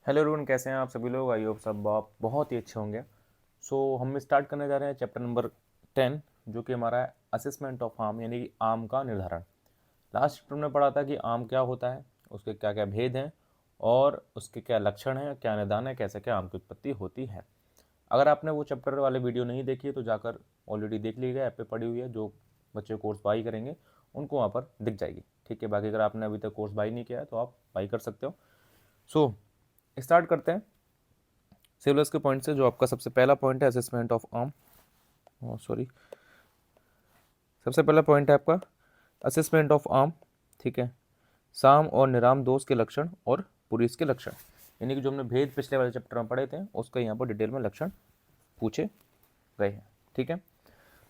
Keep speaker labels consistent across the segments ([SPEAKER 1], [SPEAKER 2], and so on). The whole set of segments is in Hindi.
[SPEAKER 1] हेलो एवरीवन, कैसे हैं आप सभी लोग। आई होप सब आप बहुत ही अच्छे होंगे। हम स्टार्ट करने जा रहे हैं चैप्टर नंबर 10, जो कि हमारा है असेसमेंट ऑफ आम, यानी कि आम का निर्धारण। लास्ट चैप्टर में पढ़ा था कि आम क्या होता है, उसके क्या क्या भेद हैं और उसके क्या लक्षण हैं, क्या निदान है, कैसे क्या आम की उत्पत्ति होती है। अगर आपने वो चैप्टर वाले वीडियो नहीं देखी है तो जाकर ऑलरेडी देख लीजिएगा, ऐप पे पड़ी हुई है। जो बच्चे कोर्स बाई करेंगे उनको वहाँ पर दिख जाएगी। ठीक है, बाकी अगर आपने अभी तक कोर्स बाई नहीं किया है तो आप बाई कर सकते हो। सो स्टार्ट करते हैं सिलेबस के पॉइंट से। जो आपका सबसे पहला पॉइंट है असेसमेंट ऑफ आर्म, सॉरी, सबसे पहला पॉइंट है आपका असेसमेंट ऑफ आर्म। ठीक है, साम और निराम दोष के लक्षण और पुरीस के लक्षण, यानी कि जो हमने भेद पिछले वाले चैप्टर में पढ़े थे उसका यहाँ पर डिटेल में लक्षण पूछे गए हैं। ठीक है,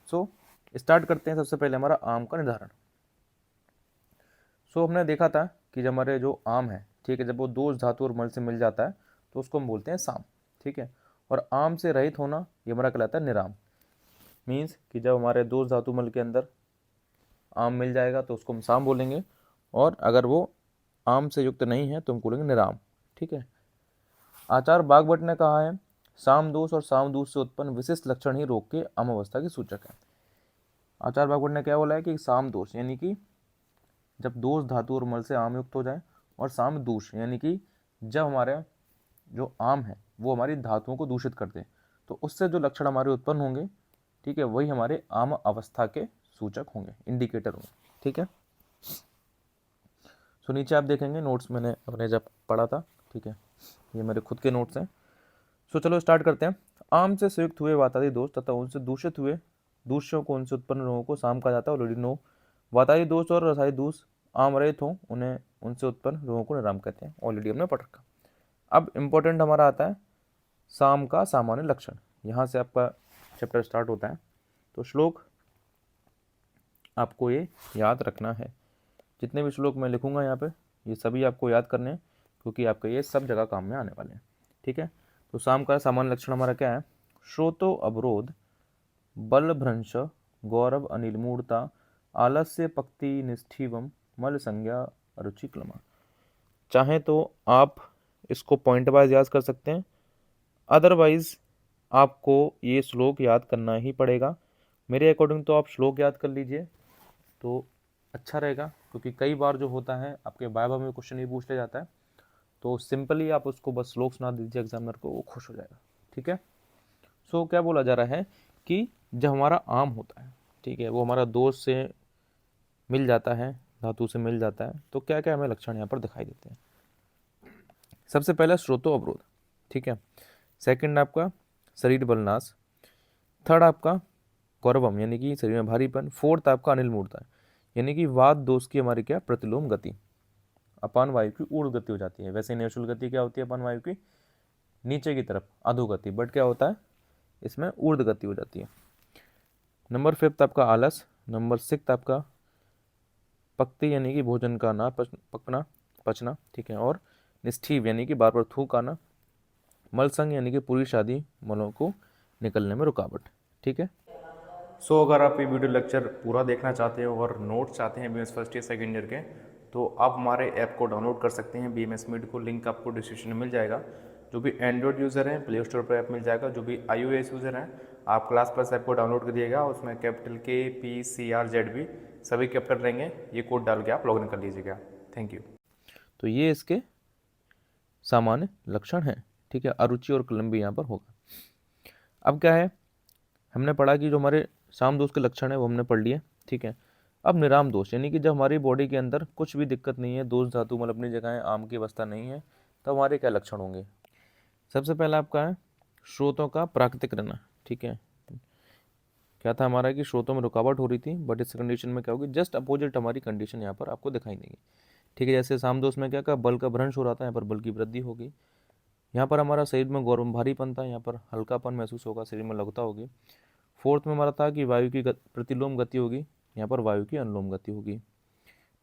[SPEAKER 1] सो स्टार्ट करते हैं। सबसे पहले हमारा आम का निर्धारण। हमने देखा था कि जब हमारे जो आम है, ठीक है, जब वो दोष धातु और मल से मिल जाता है तो उसको हम बोलते हैं साम। ठीक है, और आम से रहित होना ये हमारा कहलाता है निराम। मीन्स कि जब हमारे दोष धातु मल के अंदर आम मिल जाएगा तो उसको हम साम बोलेंगे, और अगर वो आम से युक्त नहीं है तो हम बोलेंगे निराम। ठीक है, आचार्य बागभट्ट ने कहा है साम दोष और साम दोष से उत्पन्न विशिष्ट लक्षण ही रोग के आम अवस्था के सूचक है। आचार्य बागभट्ट ने क्या बोला है कि साम दोष यानी कि जब दोष धातु और मल से आम युक्त हो जाए, और साम दूष यानी कि जब हमारे जो आम है वो हमारी धातुओं को दूषित कर दे, तो उससे जो लक्षण हमारे उत्पन्न होंगे, ठीक है, वही हमारे आम अवस्था के सूचक होंगे, इंडिकेटर होंगे। ठीक है, नीचे आप देखेंगे नोट्स मैंने अपने जब पढ़ा था। ठीक है, ये मेरे खुद के नोट्स हैं। चलो स्टार्ट करते हैं। आम से संयुक्त हुए वातादी दोष तथा उनसे दूषित हुए दूषियों को उनसे उत्पन्न रोगों को साम कहा जाता है। ऑलरेडी नो, वातादी दोष और रसायी दोष आम रहित हो उन्हें उनसे उत्पन्न रोगों को निराम कहते हैं। ऑलरेडी हमने पढ़ रखा। अब इंपॉर्टेंट हमारा आता है साम का सामान्य लक्षण। यहाँ से आपका चैप्टर स्टार्ट होता है। तो श्लोक आपको ये याद रखना है। जितने भी श्लोक मैं लिखूंगा यहाँ पे, ये सभी आपको याद करने हैं, क्योंकि आपके ये सब जगह काम में आने वाले हैं। ठीक है, तो साम का सामान्य लक्षण हमारा क्या है? श्रोतो अवरोध, बल भ्रंश, गौरव अनिल मूर्ता, आलस्य पक्ति निष्ठीवम, मल संज्ञा रुचिक्लमा। चाहे तो आप इसको पॉइंट वाइज याद कर सकते हैं, अदरवाइज आपको ये श्लोक याद करना ही पड़ेगा। मेरे अकॉर्डिंग तो आप श्लोक याद कर लीजिए तो अच्छा रहेगा, क्योंकि कई बार जो होता है आपके वाइवा में क्वेश्चन ही पूछ लिया जाता है, तो सिंपली आप उसको बस श्लोक सुना दीजिए एग्जामिनर को, वो खुश हो जाएगा। ठीक है, क्या बोला जा रहा है कि जब हमारा आम होता है, ठीक है, वो हमारा दोष से मिल जाता है, धातु से मिल जाता है, तो क्या क्या हमें लक्षण यहाँ पर दिखाई देते हैं। सबसे पहला स्रोतो अवरोध। ठीक है, सेकंड आपका शरीर बलनाश, थर्ड आपका गौरवम यानी कि शरीर में भारीपन, फोर्थ आपका अनिल मूर्ता यानी कि वात दोष की हमारी क्या प्रतिलोम गति, अपान वायु की ऊर्ध्व गति हो जाती है। वैसे नेचुरल गति क्या होती है अपान वायु की? नीचे की तरफ अधोगति, बट क्या होता है इसमें ऊर्ध्व गति हो जाती है। नंबर फिफ्थ आपका आलस, नंबर सिक्स आपका पक्ति यानी कि भोजन का ना पकना पचना, ठीक है, और निष्ठीव यानी कि बार बार थूक आना, मलसंग यानी कि पूरी शादी मलों को निकलने में रुकावट। ठीक है, अगर आप ये वीडियो लेक्चर पूरा देखना चाहते हो और नोट्स चाहते हैं BMS first year second year के, तो आप हमारे ऐप को डाउनलोड कर सकते हैं BMS मीट को। लिंक आपको डिस्क्रिप्शन में मिल जाएगा। जो भी एंड्रॉयड यूज़र हैं प्ले स्टोर पर ऐप मिल जाएगा, जो भी iOS यूज़र हैं आप क्लास प्लस ऐप को डाउनलोड कर दिएगा। उसमें कैपिटल KPCRZB सभी कैपिटल रहेंगे, ये कोड डाल के आप लॉगिन कर लीजिएगा। Thank you. तो ये इसके सामान्य लक्षण हैं। ठीक है, अरुचि और कलम भी यहाँ पर होगा। अब क्या है, हमने पढ़ा कि जो हमारे साम दोष के लक्षण है वो हमने पढ़ लिए। ठीक है, अब निराम दोष यानी कि जब हमारी बॉडी के अंदर कुछ भी दिक्कत नहीं है, दोष धातु मल अपनी जगह है, आम की अवस्था नहीं है, तो हमारे क्या लक्षण होंगे? सबसे पहला आपका है स्रोतों का प्राकृतिक रहना। ठीक है, क्या था हमारा कि स्रोतों में रुकावट हो रही थी, बट इस कंडीशन में क्या होगी, जस्ट अपोजिट हमारी कंडीशन यहाँ पर आपको दिखाई देगी। ठीक है, जैसे साम दोष में क्या कहा, बल का भ्रंश हो रहा था, यहाँ पर बल की वृद्धि होगी। यहाँ पर हमारा शरीर में गौरव भारीपन था, यहाँ पर हल्कापन महसूस होगा, शरीर में लघुता होगी। फोर्थ में हमारा था कि वायु की प्रतिलोम गति होगी, यहाँ पर वायु की अनुलोम गति होगी।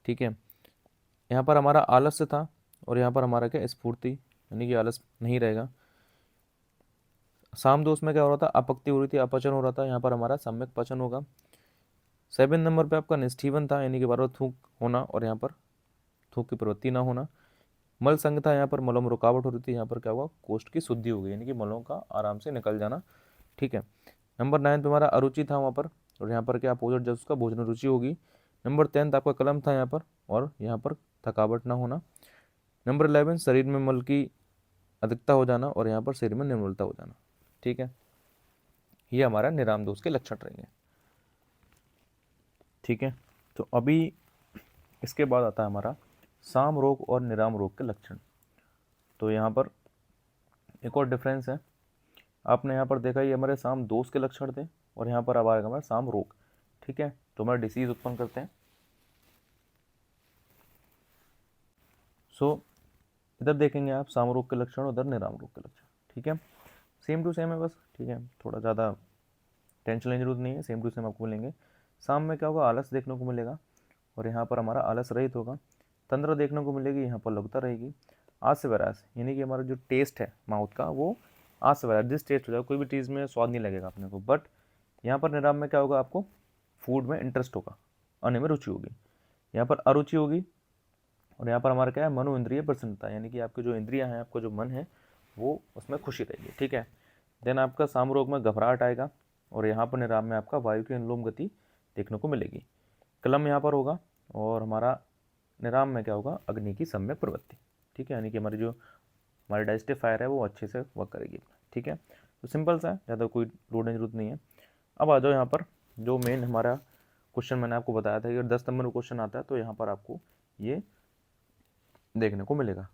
[SPEAKER 1] ठीक है, यहाँ पर हमारा आलस्य था, और यहाँ पर हमारा क्या स्फूर्ति यानी कि आलस नहीं रहेगा। साम दोष में क्या हो रहा था, अपक्ति हो रही थी, अपचन हो रहा था, यहाँ पर हमारा सम्यक पचन होगा। 7 नंबर पे आपका निष्ठीवन था, यानी कि बार बार थूक होना और यहाँ पर थूक की प्रवृत्ति ना होना। मल संगता, यहाँ पर मलों में रुकावट हो रही थी, यहाँ पर क्या हुआ, कोष्ठ की शुद्धि हो गई, यानी कि मलों का आराम से निकल जाना। ठीक है। नंबर 9 पे हमारा अरुचि था वहाँ पर, और यहाँ पर क्या अपोजिट जब उसका भोजन रुचि होगी। नंबर 10 आपका कलम था यहाँ पर, और यहाँ पर थकावट ना होना। नंबर 11 शरीर में मल की अधिकता हो जाना, और यहाँ पर शरीर में निर्मलता हो जाना। ठीक है, ये हमारा निराम दोष के लक्षण रहेंगे। ठीक है, तो अभी इसके बाद आता है हमारा साम रोग और निराम रोग के लक्षण। तो यहाँ पर एक और डिफरेंस है, आपने यहाँ पर देखा ये हमारे साम दोष के लक्षण थे, और यहाँ पर अब आएगा हमारा साम रोग। ठीक है, तो हमारा डिसीज उत्पन्न करते हैं। सो इधर देखेंगे आप साम रोग के लक्षण, उधर निराम रोग के लक्षण। ठीक है, सेम टू सेम है बस। ठीक है, थोड़ा ज़्यादा टेंशन लेने की जरूरत नहीं है, सेम टू सेम आपको मिलेंगे। शाम में क्या होगा, आलस देखने को मिलेगा, और यहाँ पर हमारा आलस रहित होगा। तंद्रा देखने को मिलेगी, यहाँ पर लघुता रहेगी। आज से वैरास, यानी कि हमारा जो टेस्ट है माउथ का, वो आज से वैरास जिस टेस्ट हो जाए, कोई भी चीज़ में स्वाद नहीं लगेगा अपने को। बट यहाँ पर निराम में क्या होगा, आपको फूड में इंटरेस्ट होगा, आने में रुचि होगी। यहाँ पर अरुचि होगी, और यहाँ पर हमारा क्या है, मनो इंद्रिय प्रसन्नता, यानी कि आपके जो इंद्रियां हैं, आपको जो मन है, वो उसमें खुशी रहेगी। ठीक है, देन आपका साम रोग में घबराहट आएगा, और यहाँ पर निराम में आपका वायु की अनुलोम गति देखने को मिलेगी। कलम यहाँ पर होगा, और हमारा निराम में क्या होगा, अग्नि की सम्यक प्रवृत्ति। ठीक है, यानी कि हमारी डाइजेस्टिव फायर है वो अच्छे से वर्क करेगी। ठीक है, तो सिंपल सा है, ज़्यादा कोई लोडने की जरूरत नहीं है। अब आ जाओ यहाँ पर, जो मेन हमारा क्वेश्चन मैंने आपको बताया था कि 10 नंबर में क्वेश्चन आता है, तो यहाँ पर आपको ये देखने को मिलेगा।